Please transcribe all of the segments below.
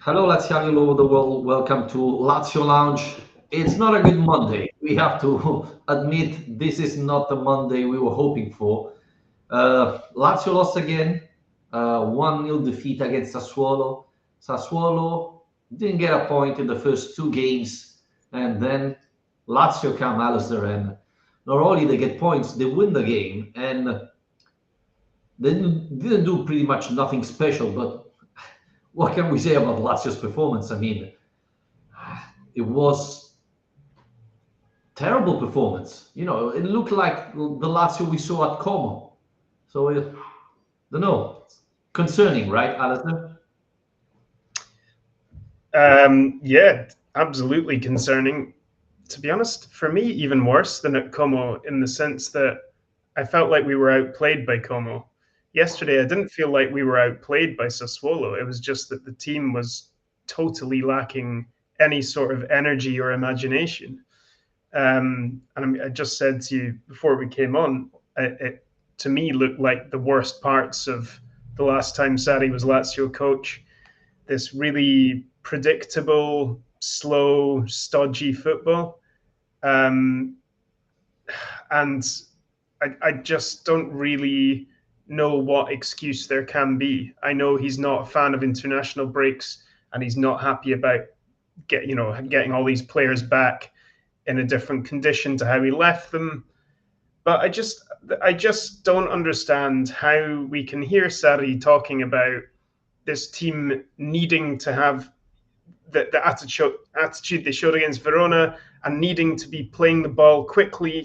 Hello, Laziali all over the world. Welcome to Lazio Lounge. It's not a good Monday. We have to admit this is not the Monday we were hoping for. Lazio lost again, 1-0 defeat against Sassuolo. Sassuolo didn't get a point in the first two games, and then Lazio come Alasdair, and not only they get points, they win the game, and they didn't do pretty much nothing special, but what can we say about Lazio's performance? I mean, it was terrible performance. It looked like the Lazio we saw at Como. So, don't know. Concerning, right, Alistair? Yeah, absolutely concerning. To be honest, for me, even worse than at Como in the sense that I felt like we were outplayed by Como. Yesterday, I didn't feel like we were outplayed by Sassuolo. It was just that the team was totally lacking any sort of energy or imagination. I just said to you before we came on, it to me looked like the worst parts of the last time Sarri was Lazio coach. This really predictable, slow, stodgy football. Um, and I just don't really know what excuse there can be. I know he's not a fan of international breaks and he's not happy about getting all these players back in a different condition to how he left them. But I just don't understand how we can hear Sarri talking about this team needing to have the attitude they showed against Verona and needing to be playing the ball quickly.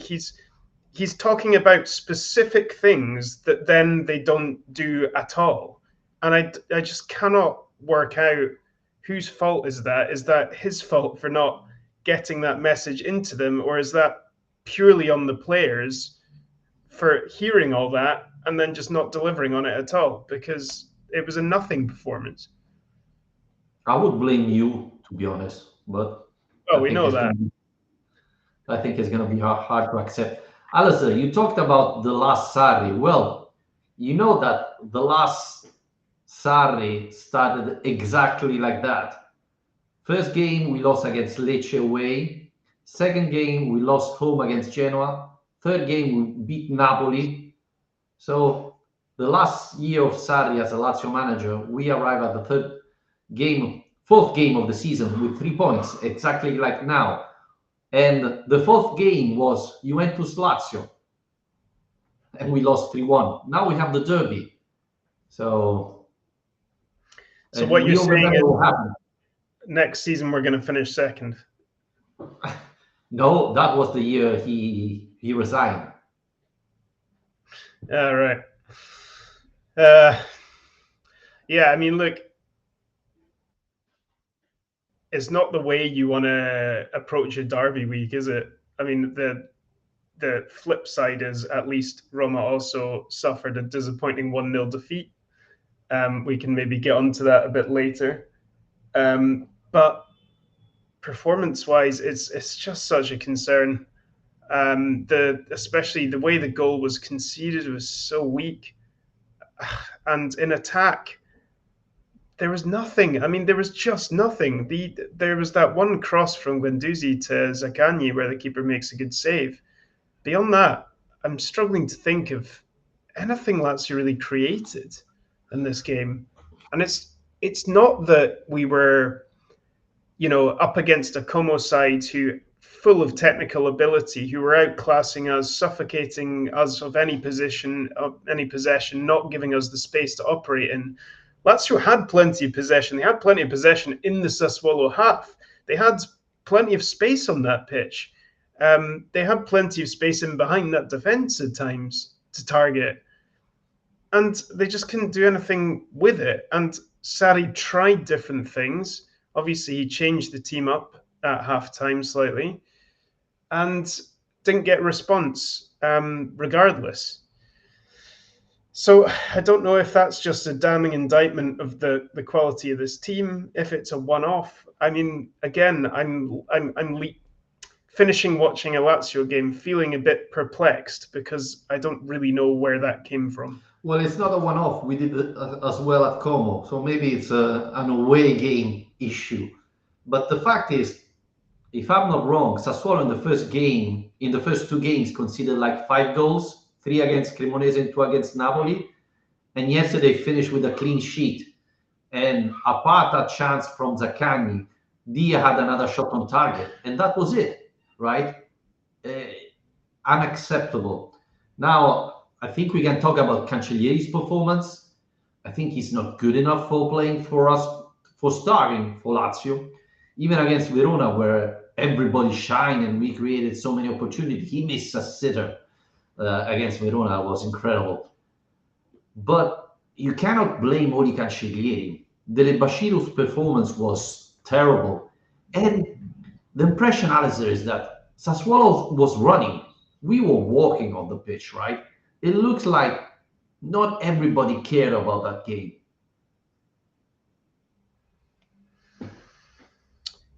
He's talking about specific things that then they don't do at all, and I just cannot work out whose fault is that. Is that his fault for not getting that message into them, or is that purely on the players for hearing all that and then just not delivering on it at all? Because it was a nothing performance. I would blame you, to be honest, but Oh, I we think know it's that. going to be I think it's going to be hard to accept. Alistair, you talked about the last Sarri. Well, you know that the last Sarri started exactly like that. First game, we lost against Lecce away. Second game, we lost home against Genoa. Third game, we beat Napoli. So the last year of Sarri as a Lazio manager, we arrive at the fourth game of the season with 3 points, exactly like now. And the fourth game was Juventus Lazio, and we lost 3-1. Now we have the derby. So, So and what you're we all saying remember is what happened. next season we're going to finish second. No, that was the year he resigned. All right. Uh, yeah, I mean, look, it's not the way you want to approach a derby week, is it? I mean, the flip side is at least Roma also suffered a disappointing 1-0 defeat. We can maybe get onto that a bit later. But performance-wise, it's just such a concern. Especially the way the goal was conceded was so weak, and in attack there was nothing. I mean, there was just nothing. There was that one cross from Guendouzi to Zaccagni where the keeper makes a good save. Beyond that, I'm struggling to think of anything Lazio really created in this game. And it's not that we were, up against a Como side who full of technical ability, who were outclassing us, suffocating us of any position, of any possession, not giving us the space to operate in. Lazio had plenty of possession. They had plenty of possession in the Sassuolo half. They had plenty of space on that pitch. They had plenty of space in behind that defence at times to target. And they just couldn't do anything with it. And Sarri tried different things. Obviously, he changed the team up at halftime slightly and didn't get a response regardless. So I don't know if that's just a damning indictment of the quality of this team, if it's a one-off. I mean, again, I'm finishing watching a Lazio game feeling a bit perplexed because I don't really know where that came from. Well, it's not a one-off. We did it as well at Como, so maybe it's an away game issue. But the fact is, if I'm not wrong, Sassuolo in the first two games, conceded like 5 goals, three against Cremonese and two against Napoli. And yesterday finished with a clean sheet. And apart a chance from Zaccagni, Dia had another shot on target, and that was it, right? Uh, Unacceptable. Now, I think we can talk about Cancellieri's performance. I think he's not good enough for playing for us, for starting for Lazio. Even against Verona, where everybody shined and we created so many opportunities, he missed a sitter against Verona. It was incredible. But you cannot blame only Cancellieri. Dele Bashiru's performance was terrible. And the impression, Alistair, is that Sassuolo was running. We were walking on the pitch, right? It looks like not everybody cared about that game.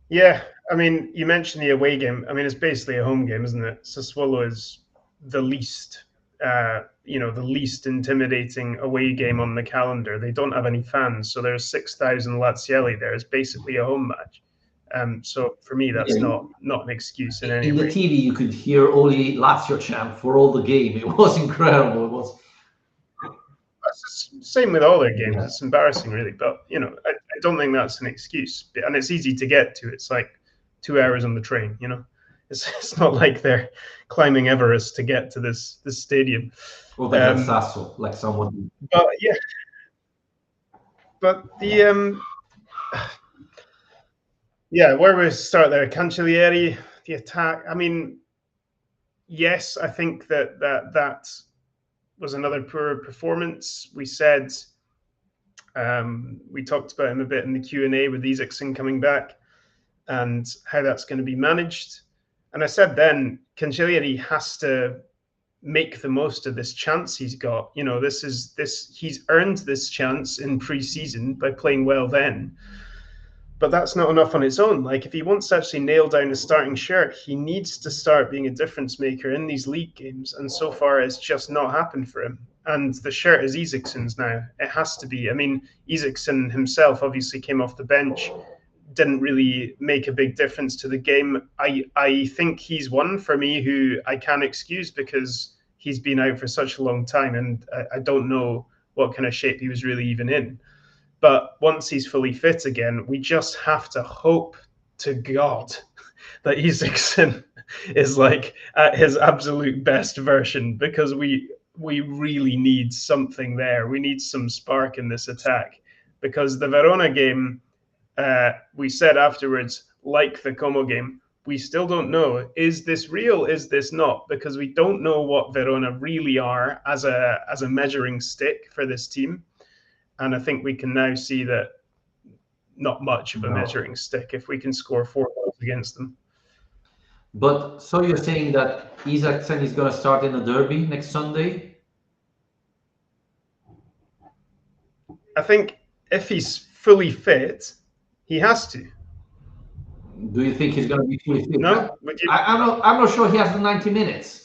Yeah, I mean, you mentioned the away game. I mean, it's basically a home game, isn't it? Sassuolo is the least, the least intimidating away game on the calendar. They don't have any fans, so there's 6,000 Laziali there. It's basically a home match. So for me, that's Yeah, not an excuse in any in the way. TV, you could hear only Lazio chant for all the game. It was incredible. It was, Same with all their games. yeah. It's embarrassing, really. But I don't think that's an excuse. And it's easy to get to. It's like 2 hours on the train. It's not like they're climbing Everest to get to this stadium. Or the Sasso, like someone. But yeah, but the yeah, where we start there, Cancellieri, the attack. I mean, yes, I think that was another poor performance. We said we talked about him a bit in the Q&A with Isaacson coming back and how that's going to be managed. And I said then, Cancellieri has to make the most of this chance he's got. He's earned this chance in pre-season by playing well then. But that's not enough on its own. Like, if he wants to actually nail down a starting shirt, he needs to start being a difference maker in these league games. And so far, it's just not happened for him. And the shirt is Isaacson's now. It has to be. I mean, Isaacson himself obviously came off the bench, didn't really make a big difference to the game. I think he's one for me who I can't excuse because he's been out for such a long time, and I don't know what kind of shape he was really even in. But once he's fully fit again, we just have to hope to God that Isaacson is like at his absolute best version, because we really need something there. We need some spark in this attack, because the Verona game, we said afterwards, like the Como game, we still don't know, is this real, is this not? Because we don't know what Verona really are as a measuring stick for this team. And I think we can now see that not much of a measuring stick if we can score 4 goals against them. But so you're saying that Isaacson is going to start in the derby next Sunday? I think if he's fully fit, he has to. Do you think he's going to be fully fit? No? I'm not sure he has the 90 minutes.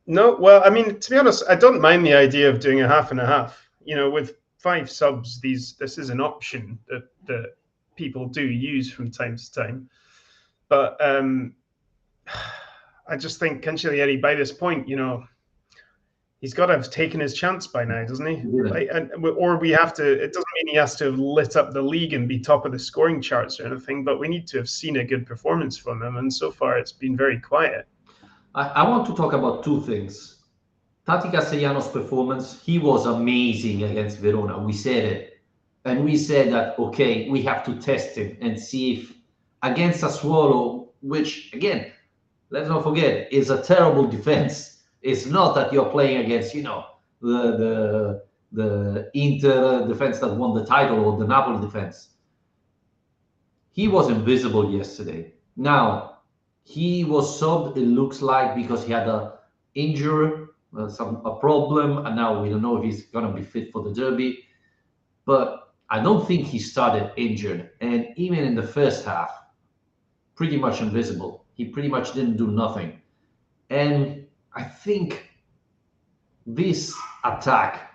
No, well, I mean, to be honest, I don't mind the idea of doing a half and a half. With 5 subs, this is an option that people do use from time to time. But I just think Cancellieri, by this point, he's got to have taken his chance by now, doesn't he? Yeah. Or we have to. It doesn't mean he has to have lit up the league and be top of the scoring charts or anything, but we need to have seen a good performance from him. And so far, it's been very quiet. I want to talk about two things. Tati Castellanos' performance, he was amazing against Verona. We said it. And we said that, okay, we have to test him and see if against Sassuolo, which, again, let's not forget, is a terrible defense. It's not that you're playing against, the Inter defense that won the title or the Napoli defense. He was invisible yesterday. Now, he was subbed, it looks like, because he had a injury, a problem, and now we don't know if he's going to be fit for the derby. But I don't think he started injured. And even in the first half, pretty much invisible. He pretty much didn't do nothing. And I think this attack,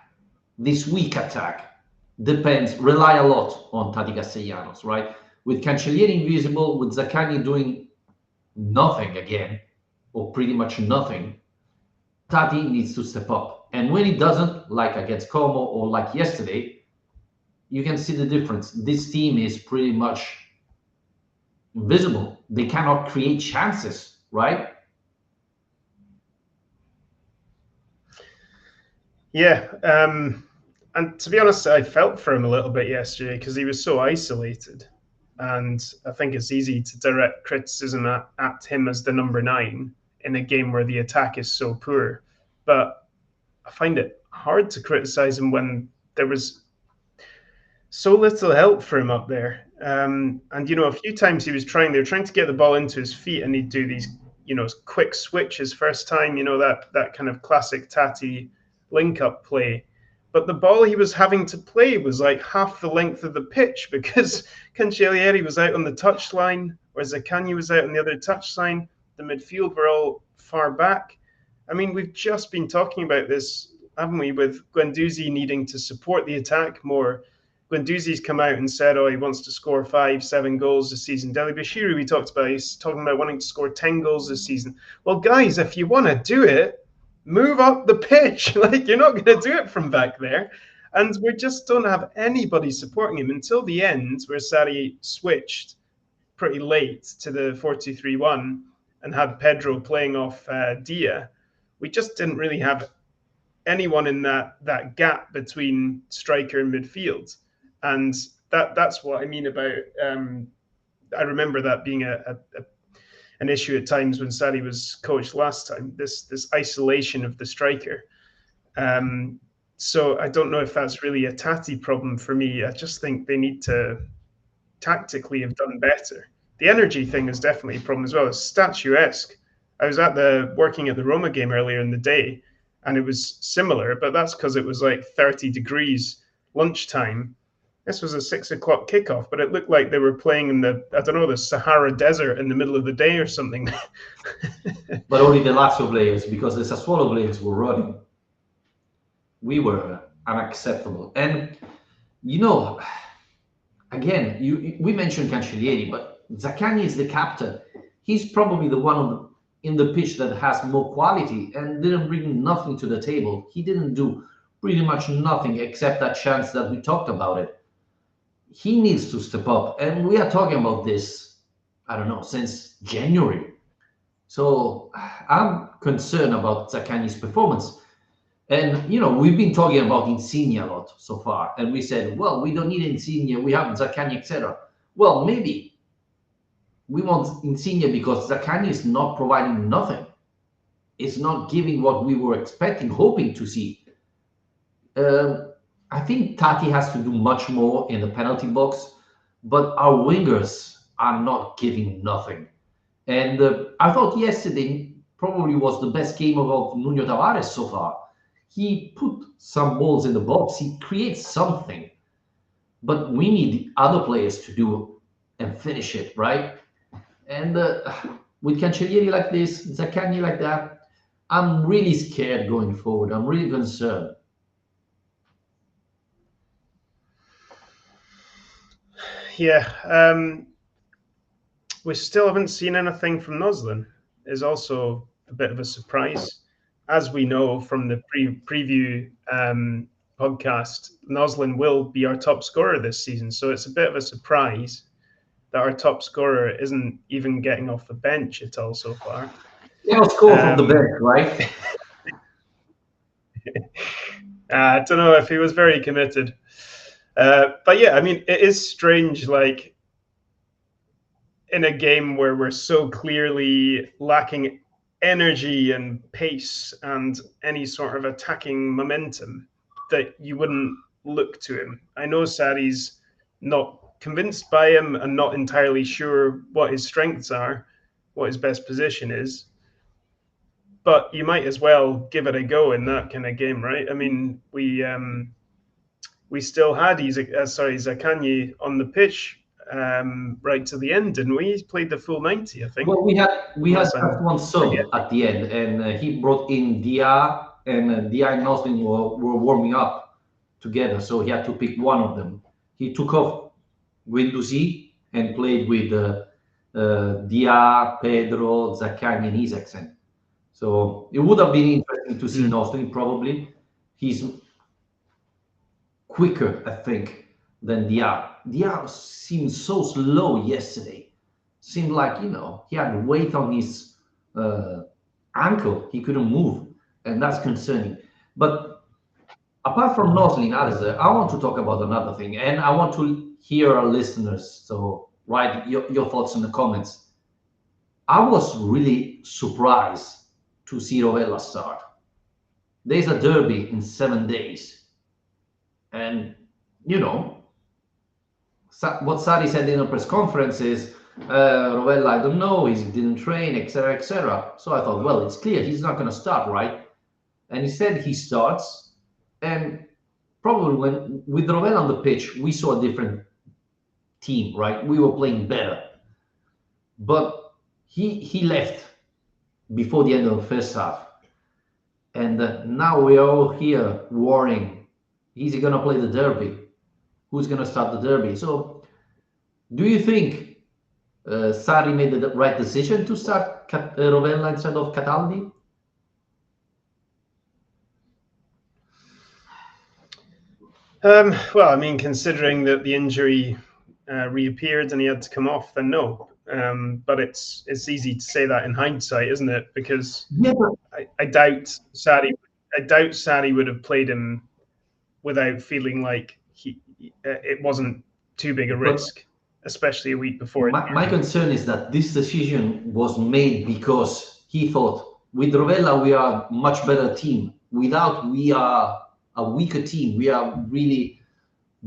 this weak attack, rely a lot on Tati Castellanos, right? With Cancellieri invisible, with Zaccagni doing nothing again, or pretty much nothing, Tati needs to step up. And when he doesn't, like against Como or like yesterday, you can see the difference. This team is pretty much invisible. They cannot create chances, right? Yeah. And to be honest, I felt for him a little bit yesterday because he was so isolated. And I think it's easy to direct criticism at him as the number 9 in a game where the attack is so poor. But I find it hard to criticize him when there was so little help for him up there. And a few times they were trying to get the ball into his feet, and he'd do these, quick switches first time, that kind of classic Tati link up play. But the ball he was having to play was like half the length of the pitch because Cancellieri was out on the touchline, or Zaccagni was out on the other touchline. The midfield were all far back. I mean, we've just been talking about this, haven't we, with Guendouzi needing to support the attack more. Guendouzi's come out and said, he wants to score 5-7 goals this season. Deli Bashiru, we talked about, he's talking about wanting to score 10 goals this season. Well, guys, if you want to do it, move up the pitch. Like, you're not going to do it from back there. And we just don't have anybody supporting him until the end, where Sarri switched pretty late to the 4-2-3-1 and had Pedro playing off Dia. We just didn't really have anyone in that gap between striker and midfield. And that's what I mean about. I remember that being an issue at times when Sarri was coached last time. This isolation of the striker. So I don't know if that's really a Tati problem for me. I just think they need to tactically have done better. The energy thing is definitely a problem as well. It's statuesque. I was working at the Roma game earlier in the day, and it was similar, but that's because it was like 30 degrees lunchtime. This was a 6 o'clock kickoff, but it looked like they were playing in the Sahara Desert in the middle of the day or something. But only the Lazio players, because the Sassuolo players were running. We were unacceptable. And, again, we mentioned Cancellieri, but Zaccagni is the captain. He's probably the one in the pitch that has more quality and didn't bring nothing to the table. He didn't do pretty much nothing except that chance that we talked about it. He needs to step up. And we are talking about this, I don't know, since January. So I'm concerned about Zaccagni's performance. And, we've been talking about Insigne a lot so far. And we said, well, we don't need Insigne. We have Zaccagni, etc. Well, maybe we want Insigne because Zaccagni is not providing nothing. It's not giving what we were expecting, hoping to see. I think Tati has to do much more in the penalty box, but our wingers are not giving nothing. And I thought yesterday probably was the best game of Nuno Tavares so far. He put some balls in the box. He creates something. But we need other players to do and finish it, right? And with Cancellieri like this, Zaccagni like that, I'm really scared going forward. I'm really concerned. Yeah. We still haven't seen anything from Noslin. Is also a bit of a surprise. As we know from the preview podcast, Noslin will be our top scorer this season. So it's a bit of a surprise that our top scorer isn't even getting off the bench at all so far. Yeah, score from the bench, right? I don't know if he was very committed. But yeah, I mean, it is strange, like in a game where we're so clearly lacking energy and pace and any sort of attacking momentum, that you wouldn't look to him. I know Sarri's not convinced by him and not entirely sure what his strengths are, what his best position is. But you might as well give it a go in that kind of game, right? I mean, we still had Zaccagni on the pitch right to the end, didn't we? He played the full 90, I think. Well, we had just one sub at the end, and he brought in Dia and Dia and Noslin were warming up together, so he had to pick one of them. He took off Guendouzi and played with Dia, Pedro, Zaccagni, and Isaacsen. So it would have been interesting to see Noslin probably. He's quicker, I think, than Dia. Dia seemed so slow yesterday. Seemed like, he had weight on his ankle. He couldn't move, and that's concerning. But apart from Noslin, Alasdair, I want to talk about another thing, and I want to hear our listeners. So write your thoughts in the comments. I was really surprised to see Rovella start. There's a derby in 7 days. And, what Sarri said in a press conference is, Rovella, I don't know, he didn't train, etc., etc. So I thought, well, it's clear he's not going to start, right? And instead he starts. And probably with Rovella on the pitch, we saw a different team, right? We were playing better. But he left before the end of the first half. And now we are all here worrying, is he going to play the derby? Who's going to start the derby? So do you think Sarri made the right decision to start Rovella instead of Cataldi? Well, I mean, considering that the injury reappeared and he had to come off, then no. But it's easy to say that in hindsight, isn't it? Because I doubt Sarri would have played him without feeling like it wasn't too big a risk, especially a week before. My concern is that this decision was made because he thought, with Rovella we are a much better team. Without, we are a weaker team. We are really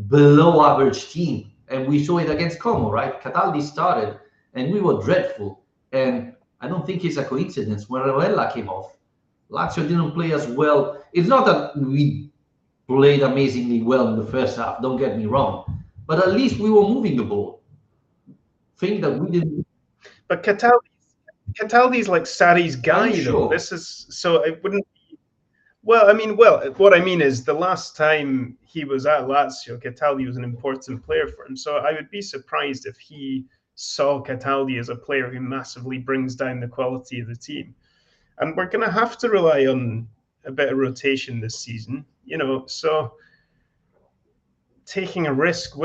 below average team. And we saw it against Como, right? Cataldi started and we were dreadful. And I don't think it's a coincidence. When Rovella came off, Lazio didn't play as well. It's not that we played amazingly well in the first half, don't get me wrong. But at least we were moving the ball. Thing that we didn't. But Cataldi's like Sarri's guy, though. This is so it wouldn't. Well, what I mean is the last time he was at Lazio, Cataldi was an important player for him. So I would be surprised if he saw Cataldi as a player who massively brings down the quality of the team. And we're going to have to rely on a bit of rotation this season, so taking a risk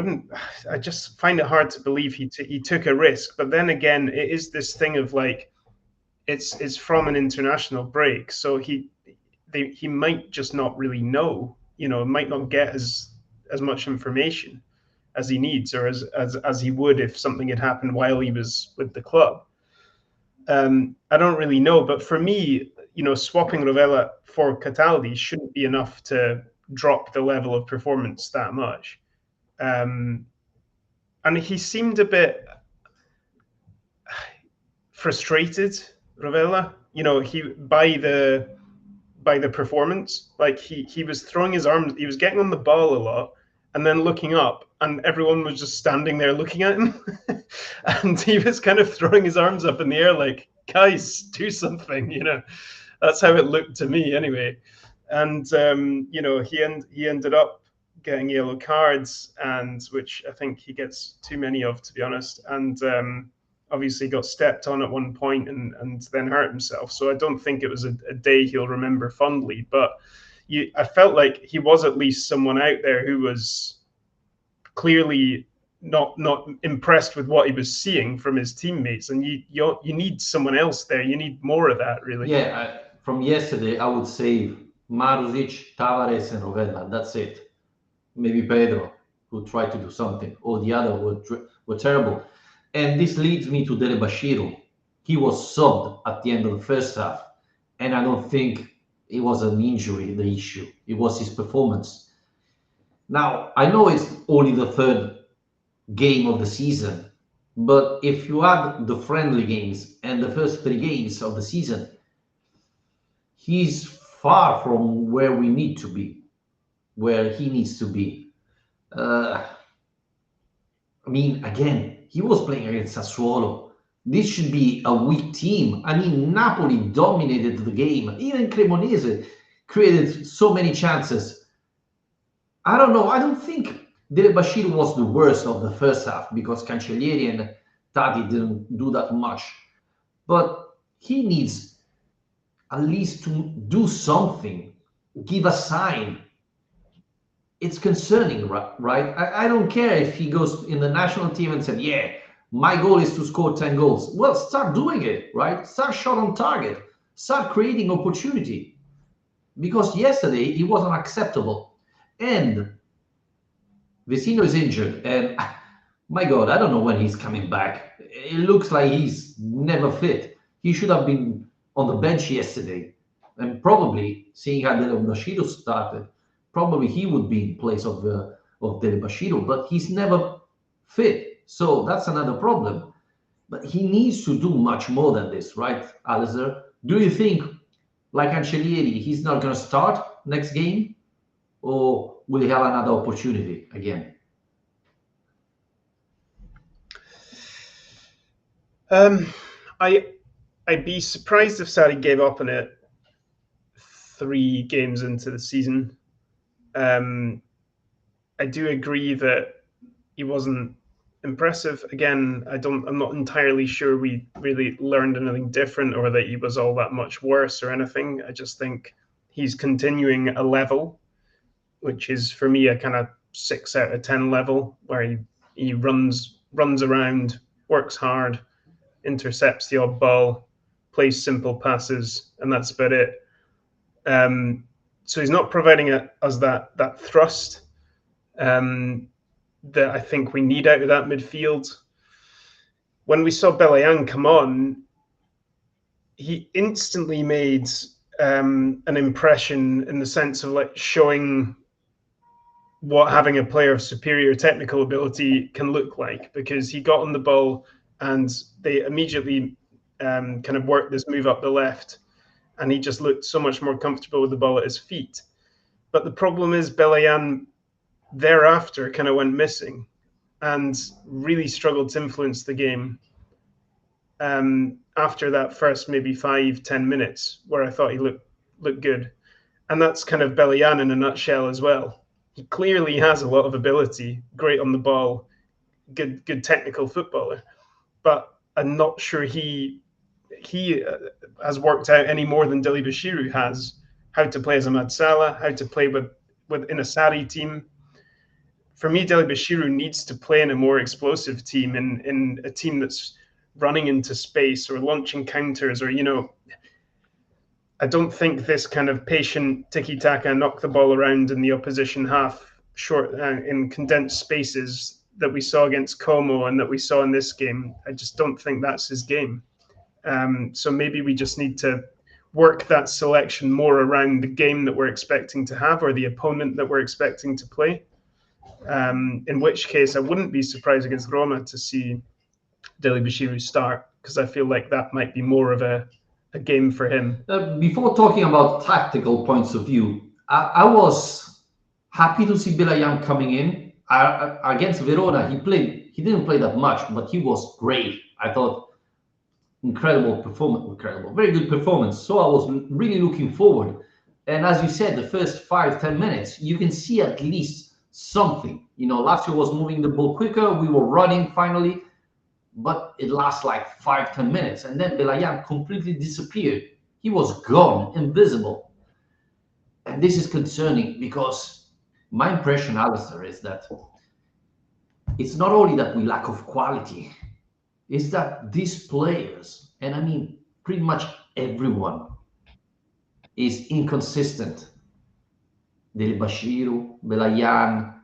I just find it hard to believe he took a risk. But then again, it is this thing of like, it's from an international break. So he might just not really know, might not get as much information as he needs, or as he would if something had happened while he was with the club. I don't really know, but for me, swapping Rovella for Cataldi shouldn't be enough to drop the level of performance that much. And he seemed a bit frustrated, Rovella, by the performance. Like he was throwing his arms, he was getting on the ball a lot and then looking up, and everyone was just standing there looking at him. And he was kind of throwing his arms up in the air like, guys, do something, That's how it looked to me anyway. And he ended up getting yellow cards, and which I think he gets too many of, to be honest. And obviously got stepped on at one point and then hurt himself. So I don't think it was a day he'll remember fondly. But I felt like he was at least someone out there who was clearly not impressed with what he was seeing from his teammates. And you need someone else there. You need more of that, really. Yeah, from yesterday, I would say Maruzic, Tavares, and Rovella. That's it. Maybe Pedro, who tried to do something, or the other were terrible. And this leads me to Dele Bashiru. He was subbed at the end of the first half, and I don't think it was an injury, the issue. It was his performance. Now, I know it's only the third game of the season, but if you add the friendly games and the first 3 games of the season, he's far from where we need to be, where he needs to be. Again, he was playing against Sassuolo. This should be a weak team. Napoli dominated the game. Even Cremonese, created so many chances. I don't know. I don't think Dele Bashir was the worst of the first half because Cancellieri and Tati didn't do that much. But he needs at least to do something, give a sign. It's concerning, right? I don't care if he goes in the national team and said, yeah, my goal is to score 10 goals. Well, start doing it, right? Start shot on target. Start creating opportunity. Because yesterday, it wasn't acceptable. And Vecino is injured. And my God, I don't know when he's coming back. It looks like he's never fit. He should have been on the bench yesterday. And probably, seeing how Dele Bashiru started, probably he would be in place of Dele Bashiru, but he's never fit. So that's another problem. But he needs to do much more than this, right, Alasdair? Do you think, like Ancellieri, he's not going to start next game? Or will he have another opportunity again? I'd be surprised if Sarri gave up on it 3 games into the season. I do agree that he wasn't impressive. Again, I'm not entirely sure we really learned anything different or that he was all that much worse or anything. I just think he's continuing a level, which is for me a kind of 6 out of 10 level, where he runs around, works hard, intercepts the odd ball, plays simple passes, and that's about it. So he's not providing us that thrust that I think we need out of that midfield. When we saw Bellerin come on, he instantly made an impression in the sense of like showing what having a player of superior technical ability can look like, because he got on the ball and they immediately kind of worked this move up the left, and he just looked so much more comfortable with the ball at his feet. But the problem is Bellerin thereafter kind of went missing and really struggled to influence the game after that first maybe 5-10 minutes where I thought he looked good. And that's kind of Bellerin in a nutshell as well. He clearly has a lot of ability, great on the ball, good technical footballer, but I'm not sure he has worked out any more than Dele Bashiru has how to play as a Ahmad Salah, how to play in a Sarri team. For me, Dele Bashiru needs to play in a more explosive team, in a team that's running into space or launching counters, or I don't think this kind of patient tiki-taka, knock the ball around in the opposition half, short in condensed spaces that we saw against Como and that we saw in this game. I just don't think that's his game. So maybe we just need to work that selection more around the game that we're expecting to have or the opponent that we're expecting to play. In which case, I wouldn't be surprised against Roma to see Dele Bashiru start, because I feel like that might be more of a game for him. Before talking about tactical points of view, I was happy to see Bellerin coming in. Against Verona, he didn't play that much, but he was great. I thought incredible, very good performance. So I was really looking forward. And as you said, the first 5-10 minutes, you can see at least something. Lazio was moving the ball quicker. We were running finally. But it lasts like 5-10 minutes. And then Bellerin completely disappeared. He was gone, invisible. And this is concerning because my impression, Alasdair, is that it's not only that we lack of quality, it's that these players, and I mean pretty much everyone, is inconsistent. Del Bashiru, Bellerin,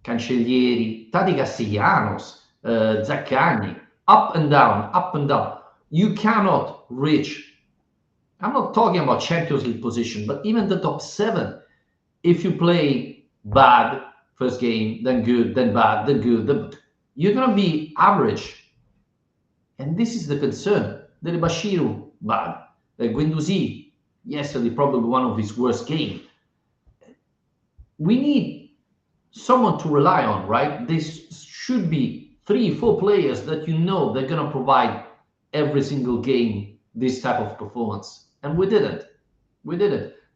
Cancellieri, Tati Castellanos, Zaccagni, up and down, up and down. You cannot reach, I'm not talking about Champions League position, but even the top 7, if you play bad first game, then good, then bad, then good, you're going to be average. And this is the concern. Del Bashiru, bad. Guendouzi, yesterday, probably one of his worst games. We need someone to rely on, right? This should be 3-4 players that they're going to provide every single game this type of performance. And we didn't.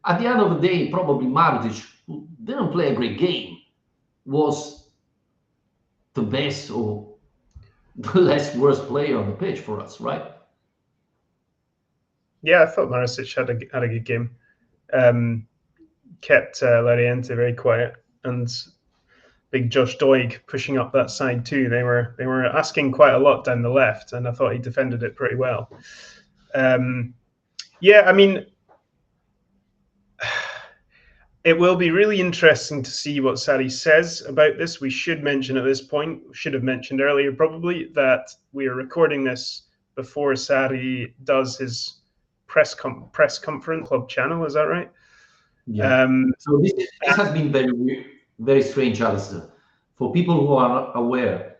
At the end of the day, probably Marutic, who didn't play a great game, was the best or the less worst player on the pitch for us, right? Yeah, I thought Marisic had a good game. Kept Lariente very quiet, and big Josh Doig pushing up that side too. They were asking quite a lot down the left, and I thought he defended it pretty well. Yeah, I mean, it will be really interesting to see what Sarri says about this. We should mention at this point, should have mentioned earlier probably, that we are recording this before Sarri does his press conference club channel. Is that right? Yeah. So this has been very strange, Alistair. For people who are not aware,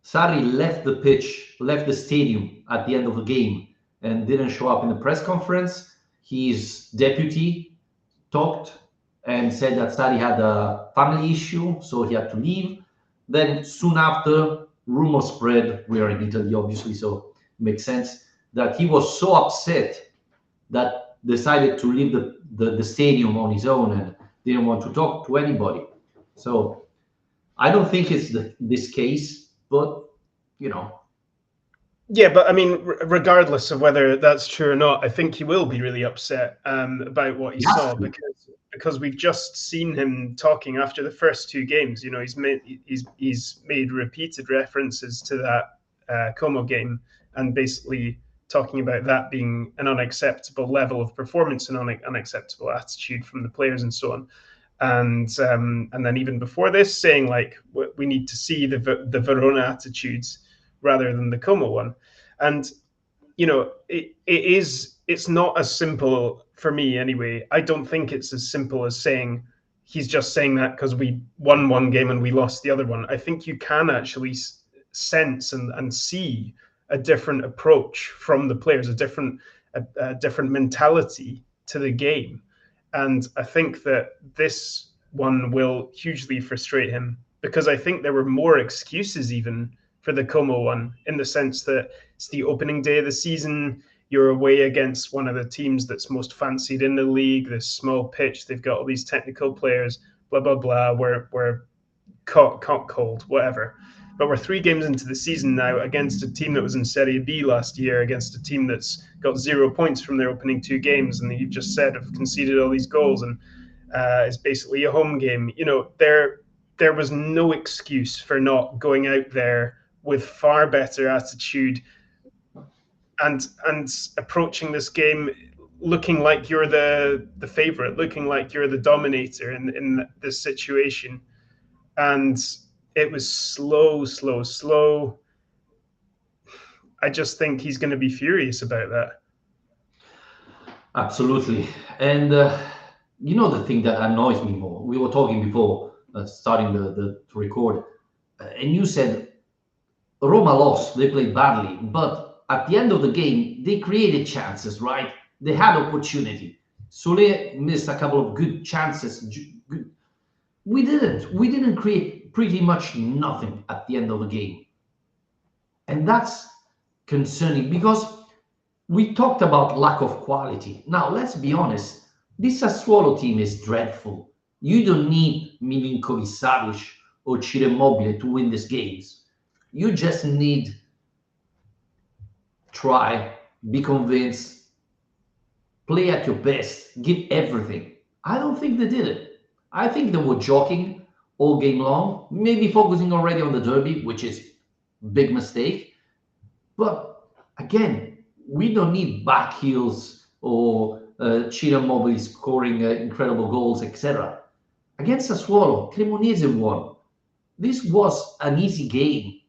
Sarri left the pitch, left the stadium at the end of the game, and didn't show up in the press conference. His deputy talked and said that Sarri had a family issue, so he had to leave. Then soon after, rumors spread. We are in Italy, obviously, so it makes sense that he was so upset that decided to leave the stadium on his own and didn't want to talk to anybody. So I don't think it's this case, but you know. Yeah, but I mean, regardless of whether that's true or not, I think he will be really upset about what he saw because we've just seen him talking after the first two games. You know, he's made repeated references to that Como game and basically talking about that being an unacceptable level of performance and unacceptable attitude from the players and so on. And then even before this, saying like we need to see the Verona attitudes rather than the Como one. And you know, it's not as simple for me anyway. I don't think it's as simple as saying he's just saying that because we won one game and we lost the other one. I think you can actually sense and see a different approach from the players, a different mentality to the game. And I think that this one will hugely frustrate him because I think there were more excuses even for the Como one, in the sense that it's the opening day of the season. You're away against one of the teams that's most fancied in the league. This small pitch, they've got all these technical players. Blah blah blah. We're caught cold, whatever. But we're 3 games into the season now against a team that was in Serie B last year, against a team that's got 0 points from their opening 2 games, and you've just said have conceded all these goals, and it's basically a home game. You know, there was no excuse for not going out there with far better attitude and approaching this game looking like you're the favorite, looking like you're the dominator in this situation. And it was slow. I just think he's going to be furious about that. Absolutely. And you know the thing that annoys me more, we were talking before starting to record, and you said Roma lost, they played badly, but at the end of the game, they created chances, right? They had opportunity. Sule missed a couple of good chances. We didn't. We didn't create pretty much nothing at the end of the game. And that's concerning because we talked about lack of quality. Now, let's be honest. This Sassuolo team is dreadful. You don't need Milinkovic-Savic or Ciro Immobile to win these games. You just need try, be convinced, play at your best, give everything. I don't think they did it. I think they were joking all game long, maybe focusing already on the derby, which is a big mistake. But again, we don't need back heels or Ciro Immobile scoring incredible goals, etc. Against Sassuolo, Cremonese won. This was an easy game.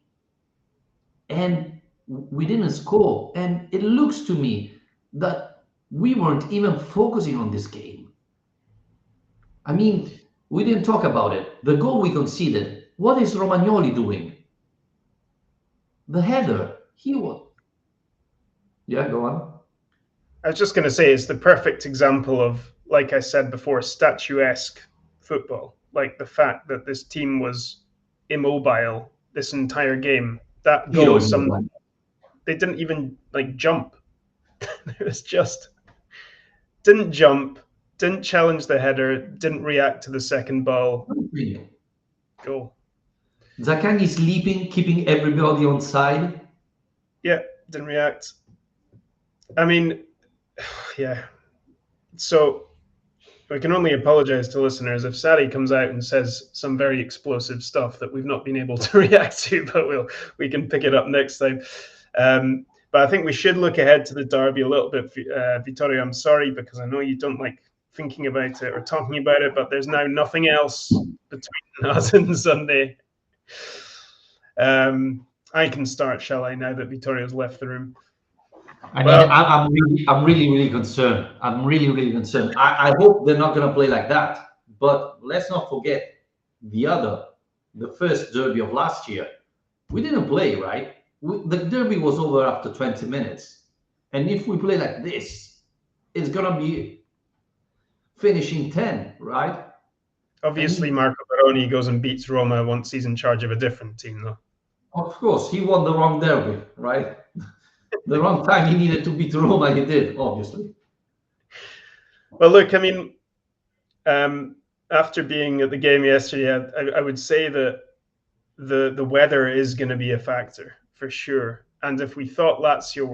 And we didn't score. And it looks to me that we weren't even focusing on this game. I mean, we didn't talk about it. The goal we conceded, what is Romagnoli doing? The header, he was. Yeah, go on. I was just going to say it's the perfect example of, like I said before, statuesque football. Like the fact that this team was immobile this entire game. That goal was something. They didn't even like jump. It was just didn't jump, Didn't challenge the header, didn't react to the second ball. Goal. Zaccagni sleeping, keeping everybody on side. Yeah, didn't react. I mean, yeah. So I can only apologize to listeners if Sarri comes out and says some very explosive stuff that we've not been able to react to, but we can pick it up next time. But I think we should look ahead to the derby a little bit. Vittorio, I'm sorry because I know you don't like thinking about it or talking about it, but there's now nothing else between us and Sunday. I can start, shall I, now that Vittorio's left the room? I mean, I'm really concerned. I'm really concerned. I hope they're not going to play like that. But let's not forget the first derby of last year. We didn't play, right? The derby was over after 20 minutes. And if we play like this, it's going to be finishing 10, right? Obviously, Marco Baroni goes and beats Roma once he's in charge of a different team, though. Of course, he won the wrong derby, right? The wrong time he needed to beat Roma, he did, obviously. Well, look, I mean, after being at the game yesterday, I would say that the weather is going to be a factor for sure. And if we thought Lazio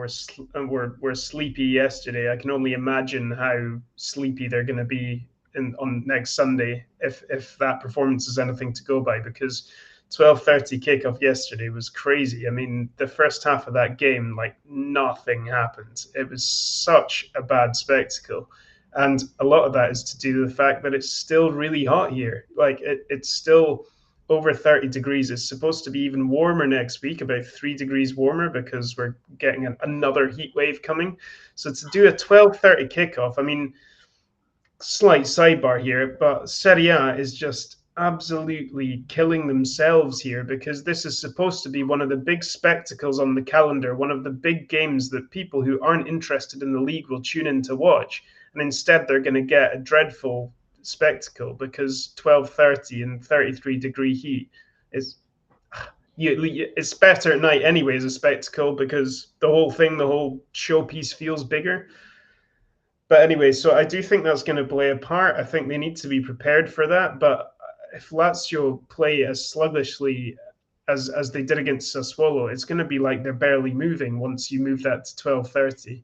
were sleepy yesterday, I can only imagine how sleepy they're going to be on next Sunday if that performance is anything to go by. Because 12:30 kickoff yesterday was crazy. I mean, the first half of that game, like nothing happened. It was such a bad spectacle. And a lot of that is to do with the fact that it's still really hot here. Like it's still over 30 degrees. It's supposed to be even warmer next week, about 3 degrees warmer, because we're getting another heat wave coming. So to do a 12:30 kickoff, I mean, slight sidebar here, but Serie A is just absolutely killing themselves here, because this is supposed to be one of the big spectacles on the calendar, one of the big games that people who aren't interested in the league will tune in to watch. And instead they're going to get a dreadful spectacle, because 12:30 and 33-degree heat is it's better at night anyway as a spectacle, because the whole showpiece feels bigger. But anyway, so I do think that's going to play a part. I think they need to be prepared for that. But if Lazio play as sluggishly as they did against Sassuolo, it's going to be like they're barely moving once you move that to 12:30.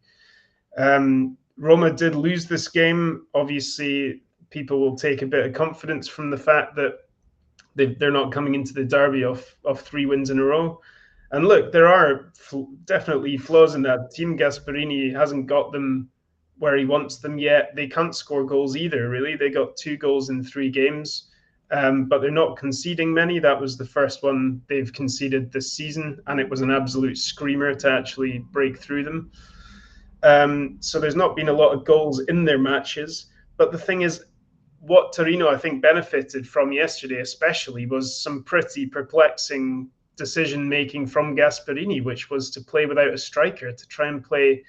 Roma did lose this game. Obviously, people will take a bit of confidence from the fact that they're not coming into the derby of 3 wins in a row. And look, there are definitely flaws in that team. Gasperini hasn't got them where he wants them yet. They can't score goals either, really. They got 2 goals in 3 games, but they're not conceding many. That was the first one they've conceded this season, and it was an absolute screamer to actually break through them. So there's not been a lot of goals in their matches. But the thing is, what Torino, I think, benefited from yesterday especially was some pretty perplexing decision-making from Gasperini, which was to play without a striker, to try and play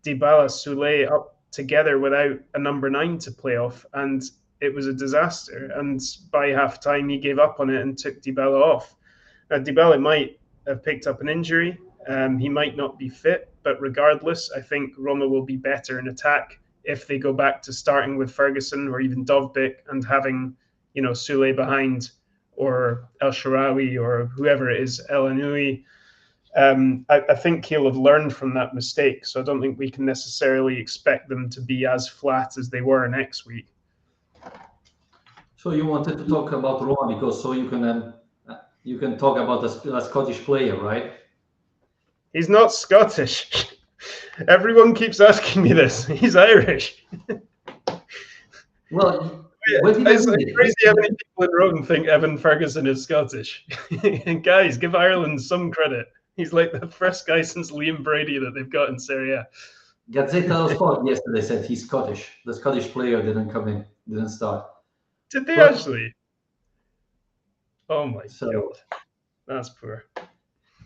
Dybala, Soulé up together without a number 9 to play off. And it was a disaster. And by half-time, he gave up on it and took Dybala off. Now, Dybala might have picked up an injury. He might not be fit, but regardless, I think Roma will be better in attack if they go back to starting with Ferguson or even Dovbyk and having, Soulé behind, or El Shaarawy, or whoever it is, El Anoui. I think he'll have learned from that mistake, so I don't think we can necessarily expect them to be as flat as they were next week. So you wanted to talk about Roma because you can talk about a Scottish player, right? He's not Scottish. Everyone keeps asking me this. He's Irish. Well, it's crazy how many people in Rome think Evan Ferguson is Scottish. Guys, give Ireland some credit. He's like the first guy since Liam Brady that they've got in Serie A. Gazzetta dello Sport yesterday said he's Scottish. The Scottish player didn't start. Did they actually? Oh my God. That's poor.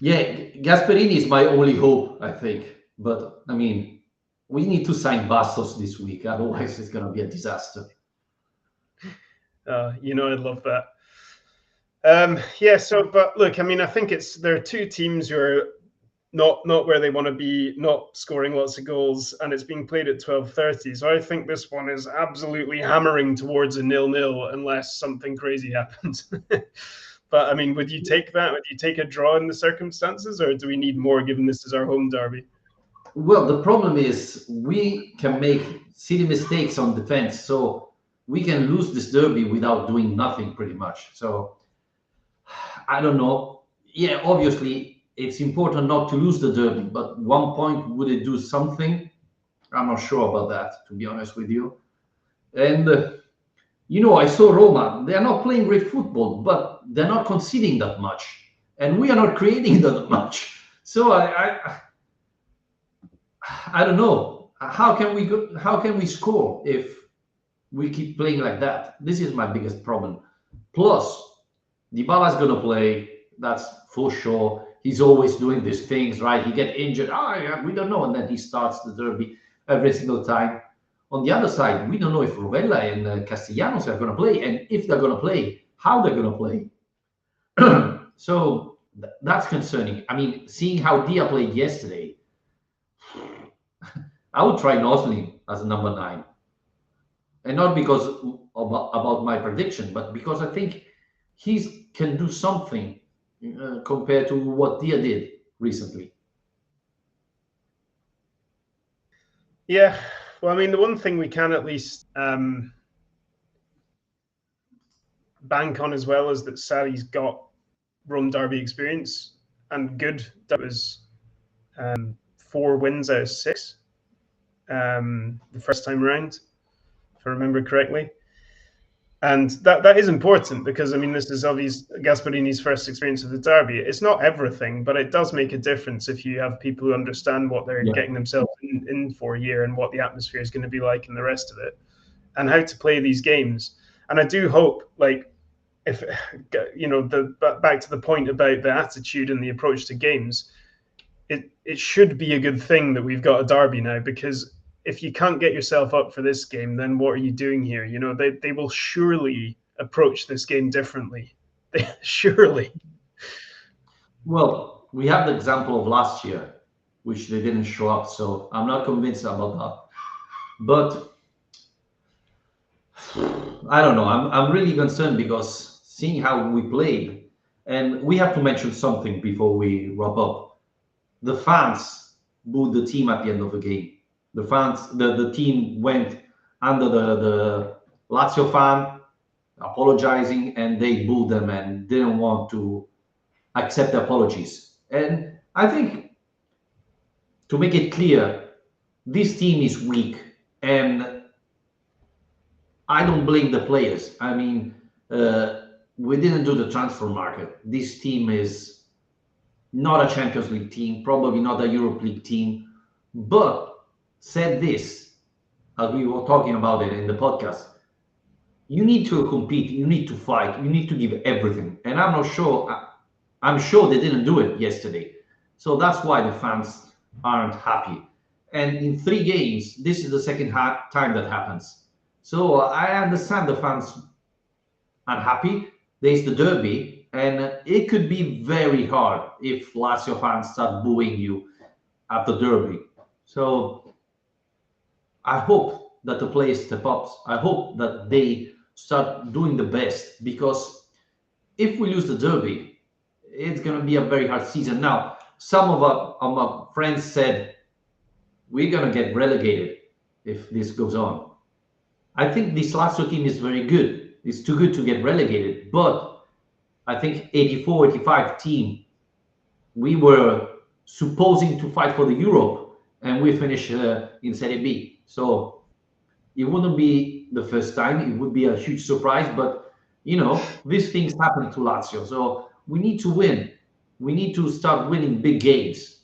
Yeah, Gasperini is my only hope, I think. But, I mean, we need to sign Bastos this week. Otherwise, it's going to be a disaster. I'd love that. But look, I mean, I think there are 2 teams who are not where they want to be, not scoring lots of goals, and it's being played at 12:30. So I think this one is absolutely hammering towards a 0-0 unless something crazy happens. But I mean, would you take that? Would you take a draw in the circumstances, or do we need more given this is our home derby? Well, the problem is we can make silly mistakes on defense, so we can lose this derby without doing nothing pretty much. So I don't know. Yeah, obviously it's important not to lose the derby, but 1 point, would it do something? I'm not sure about that, to be honest with you. And I saw Roma. They are not playing great football, but they're not conceding that much, and we are not creating that much. So I don't know. How can we score if we keep playing like that? This is my biggest problem. Plus, Dybala's gonna play. That's for sure. He's always doing these things, right? He get injured. Yeah, we don't know, and then he starts the derby every single time. On the other side, we don't know if Rovella and Castellanos are going to play, and if they're going to play, how they're going to play. So that's concerning. I mean, seeing how Dia played yesterday, I would try Nosling as a number 9, and not because about my prediction, but because I think he can do something compared to what Dia did recently. Yeah, well, I mean, the one thing we can at least bank on as well is that Sarri's got Rome derby experience and good. That was 4 wins out of 6 the first time around, if I remember correctly. And that is important because, I mean, this is obviously Gasparini's first experience of the derby. It's not everything, but it does make a difference if you have people who understand what they're getting themselves in for a year and what the atmosphere is going to be like and the rest of it and how to play these games. And I do hope, like, if, back to the point about the attitude and the approach to games, it should be a good thing that we've got a derby now, because if you can't get yourself up for this game, then what are you doing here? They will surely approach this game differently. Surely. Well, we have the example of last year, which they didn't show up, so I'm not convinced about that. But I don't know. I'm really concerned because seeing how we played, and we have to mention something before we wrap up. The fans booed the team at the end of the game. The fans, the team went under the Lazio fan, apologizing, and they booed them and didn't want to accept the apologies. And I think, to make it clear, this team is weak, and I don't blame the players. I mean, we didn't do the transfer market. This team is not a Champions League team, probably not a Europe League team. But said this, as we were talking about it in the podcast, you need to compete, you need to fight, you need to give everything. And I'm sure they didn't do it yesterday. So that's why the fans aren't happy. And in 3 games, this is the second time that happens. So I understand the fans unhappy. There's the derby, and it could be very hard if Lazio fans start booing you at the derby. So I hope that the players step up. I hope that they start doing the best, because if we lose the derby, it's going to be a very hard season. Now, some of our friends said we're going to get relegated if this goes on. I think this Lazio team is very good. It's too good to get relegated. But I think 84, 85 team, we were supposing to fight for the Europe, and we finished in Serie B. So it wouldn't be the first time. It would be a huge surprise. But, these things happen to Lazio. So we need to win. We need to start winning big games.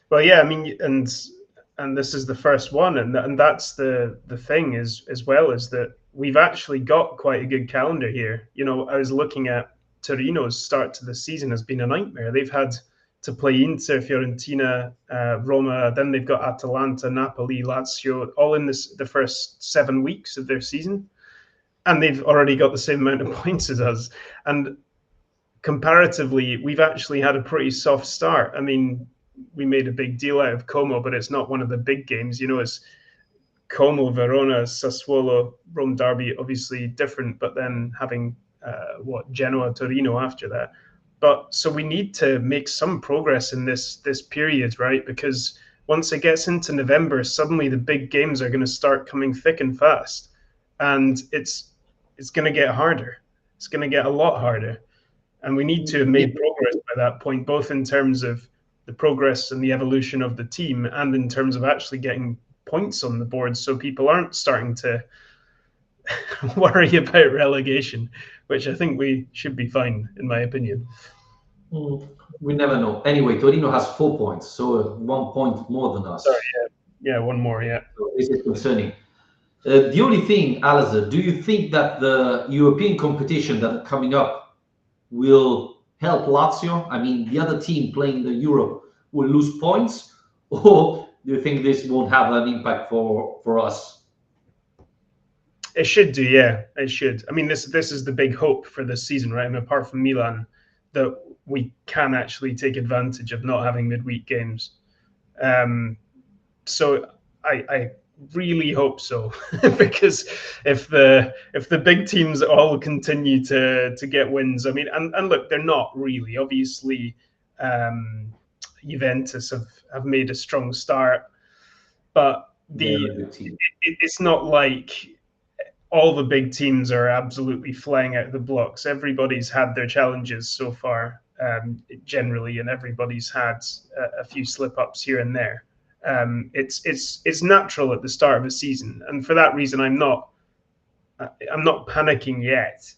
Well, yeah, I mean, and this is the first one, and that's the thing is as well, is that we've actually got quite a good calendar here. I was looking at Torino's start to the season has been a nightmare. They've had to play Inter, Fiorentina, Roma, then they've got Atalanta, Napoli, Lazio, all in the first 7 weeks of their season, and they've already got the same amount of points as us. And comparatively, we've actually had a pretty soft start. I mean, we made a big deal out of Como, but it's not one of the big games. It's Como, Verona, Sassuolo, Rome derby, obviously different, but then having Genoa, Torino after that. But so we need to make some progress in this period, right? Because once it gets into November, suddenly the big games are going to start coming thick and fast, and it's going to get harder. It's going to get a lot harder, and we need to have made progress by that point, both in terms of the progress and the evolution of the team, and in terms of actually getting points on the board, so people aren't starting to worry about relegation, which I think we should be fine, in my opinion. We never know. Anyway, Torino has 4 points, so 1 point more than us. Sorry, yeah, one more, yeah. So this is concerning. The only thing, Alasdair, do you think that the European competition that are coming up will help Lazio? I mean, the other team playing the Europe will lose points, or do you think this won't have an impact for us? It should do, yeah. It should. I mean, this is the big hope for this season, right? I mean, apart from Milan, that we can actually take advantage of not having midweek games. So I really hope so, because if the big teams all continue to get wins, I mean, and look, they're not really. Obviously, Juventus have made a strong start, but it's not like all the big teams are absolutely flying out of the blocks. Everybody's had their challenges so far, generally, and everybody's had a few slip-ups here and there. It's natural at the start of a season, and for that reason, I'm not panicking yet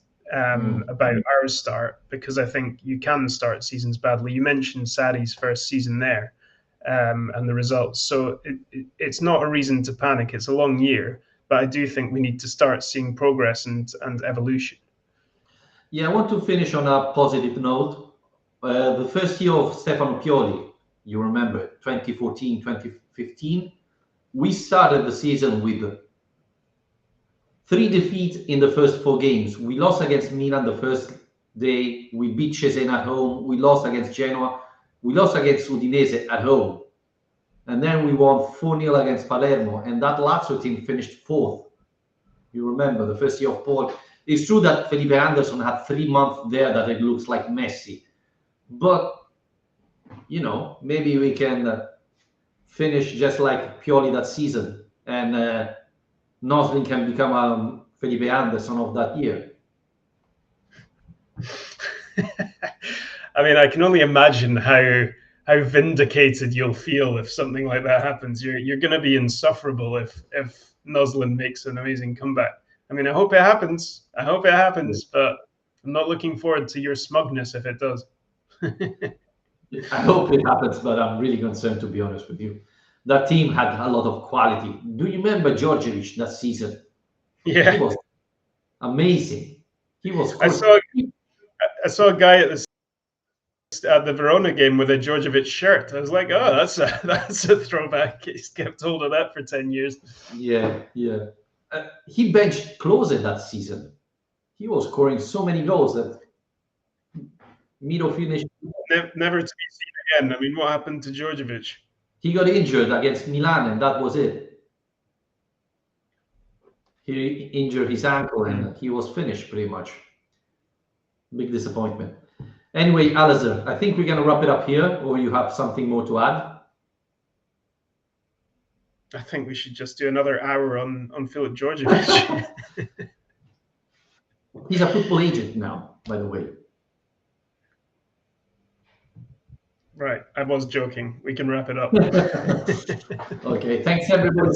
about our start, because I think you can start seasons badly. You mentioned Sarri's first season there, and the results, so it's not a reason to panic. It's a long year, but I do think we need to start seeing progress and evolution. Yeah, I want to finish on a positive note. The first year of Stefano Pioli, you remember, 2014, 2015, we started the season with 3 defeats in the first 4 games. We lost against Milan the first day. We beat Cesena at home. We lost against Genoa. We lost against Udinese at home. And then we won 4-0 against Palermo. And that Lazio team finished 4th. You remember the first year of Paul. It's true that Felipe Anderson had 3 months there that it looks like Messi. But, maybe we can finish just like Pioli that season. And Noslin can become Felipe Anderson of that year. I mean, I can only imagine how vindicated you'll feel if something like that happens. You're going to be insufferable if Noslin makes an amazing comeback. I mean, I hope it happens. But I'm not looking forward to your smugness if it does. I hope it happens, but I'm really concerned, to be honest with you. That team had a lot of quality. Do you remember Djordjevic that season? Yeah, he was amazing. He was. I saw a guy at the Verona game with a Djordjevic shirt. I was like, oh, that's a throwback. He's kept hold of that for 10 years. Yeah. He benched Klose that season. He was scoring so many goals that Miro finished. Never to be seen again. I mean, what happened to Djordjevic? He got injured against Milan, and that was it. He injured his ankle, and he was finished pretty much. Big disappointment. Anyway, Alasdair, I think we're going to wrap it up here, or you have something more to add? I think we should just do another hour on Filip Djordjevic. He's a football agent now, by the way. Right, I was joking. We can wrap it up. Okay, thanks everybody.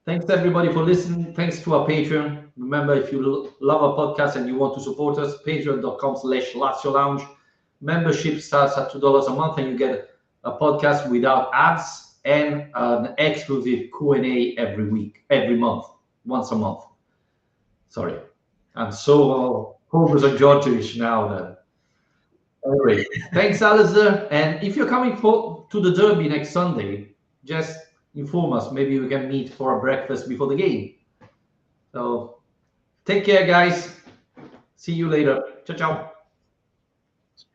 Thanks everybody for listening. Thanks to our Patreon. Remember, if you love our podcast and you want to support us, patreon.com/Lazio Lounge. Membership starts at $2 a month, and you get a podcast without ads and an exclusive Q&A every month, once a month. Sorry, I'm so focused on Djordjevic now then. Anyway, thanks, Alasdair. And if you're coming to the derby next Sunday, just inform us. Maybe we can meet for a breakfast before the game. So take care, guys. See you later. Ciao, ciao.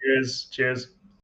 Cheers. Cheers.